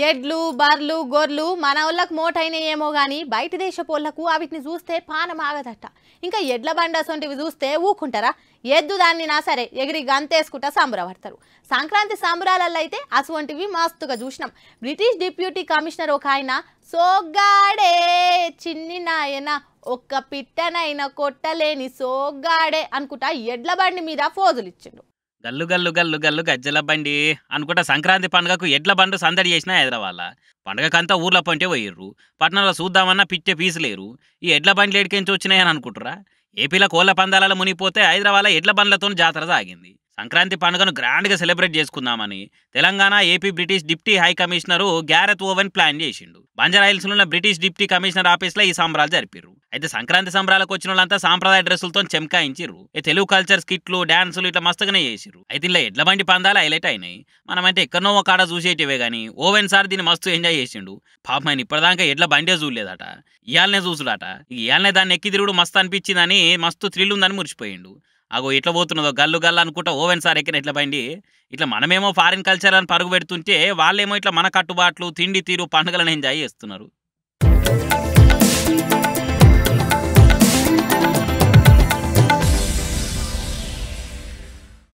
ఎడ్లు బర్లు గొర్రెలు మనోళ్ళకు మోటైనయేమో గాని బయట దేశపోళ్లకు అవిటిని చూస్తే పానం ఆగదట. ఇంకా ఎడ్ల బండి అసొంటివి చూస్తే ఊకుంటారా? ఎద్దు దాన్ని నా సరే ఎగిరి గంతేసుకుంటా సంబరపడతారు. సంక్రాంతి సంబరాలలో అయితే అసొంటివి మస్తుగా చూసినాం. బ్రిటిష్ డిప్యూటీ కమిషనర్ ఒక ఆయన సోగ్గాడే చిన్ని నాయన ఒక్క పిట్టనైనా కొట్టలేని సోగ్గాడే అనుకుంటా ఎడ్ల బండి మీద ఫోజులు ఇచ్చిండు. గల్లు గల్లు గల్లు గల్లు గజ్జల బండి అనుకుంటా సంక్రాంతి పండుగకు ఎడ్ల బండు సందడి చేసిన హైదరాబాద్ల. పండగకంతా ఊర్ల పంటే పోయిర్రు. పట్టణంలో చూద్దామన్నా పిచ్చే పీసు లేరు. ఈ ఎడ్ల బండ్లు ఎడికెంచి వచ్చినాయని అనుకుంటురా? ఏపీలో కోళ్ల పందాలలో మునిగిపోతే హైదరాబాద్లో ఎడ్ల బండ్లతో జాతర సాగింది. సంక్రాంతి పండుగను గ్రాండ్గా సెలబ్రేట్ చేసుకుందామని Telangana AP British deputy high commissioner Gareth Owen plan చేసిండు. బంజారాహిల్స్లో ఉన్న బ్రిటిష్ డిప్టీ కమిషనర్ ఆఫీస్లో ఈ సంబరాలు జరిపిర్రు. అయితే సంక్రాంతి సంబరాలకు వచ్చిన వాళ్ళంతా సాంప్రదాయ డ్రెస్సులతో చెమకాయించిర్రు. తెలుగు కల్చర్ స్కిట్లు డాన్సులు ఇట్లా మస్తుగానే చేసిర్రు. అయితే ఇలా ఎడ్ల బండి పందాలు హైలైట్ అయినాయి. మనమంటే ఎక్కడనో ఒక ఆడ చూసేటివే గానీ ఓవెన్ సార్ దీన్ని మస్తు ఎంజాయ్ చేసిండు. పాపం ఆయన ఇప్పటిదాకా ఎడ్ల బండే చూడలేదట, ఇయాలనే చూసుడట. ఇయాలనే దాన్ని ఎక్కి తిరుగుడు మస్తు అనిపించిందని, మస్తు థ్రిల్ ఉందని మురిచిపోయిండు. అగో ఇట్లా పోతున్నదో గల్లు గల్లు అనుకుంటా ఓవెన్ సార్ ఎక్కిన ఎట్ల బండి. ఇట్లా మనమేమో ఫారిన్ కల్చర్ అని పరుగు పెడుతుంటే వాళ్ళేమో ఇట్లా మన కట్టుబాట్లు తిండి తీరు పండుగలను ఎంజాయ్ చేస్తున్నారు.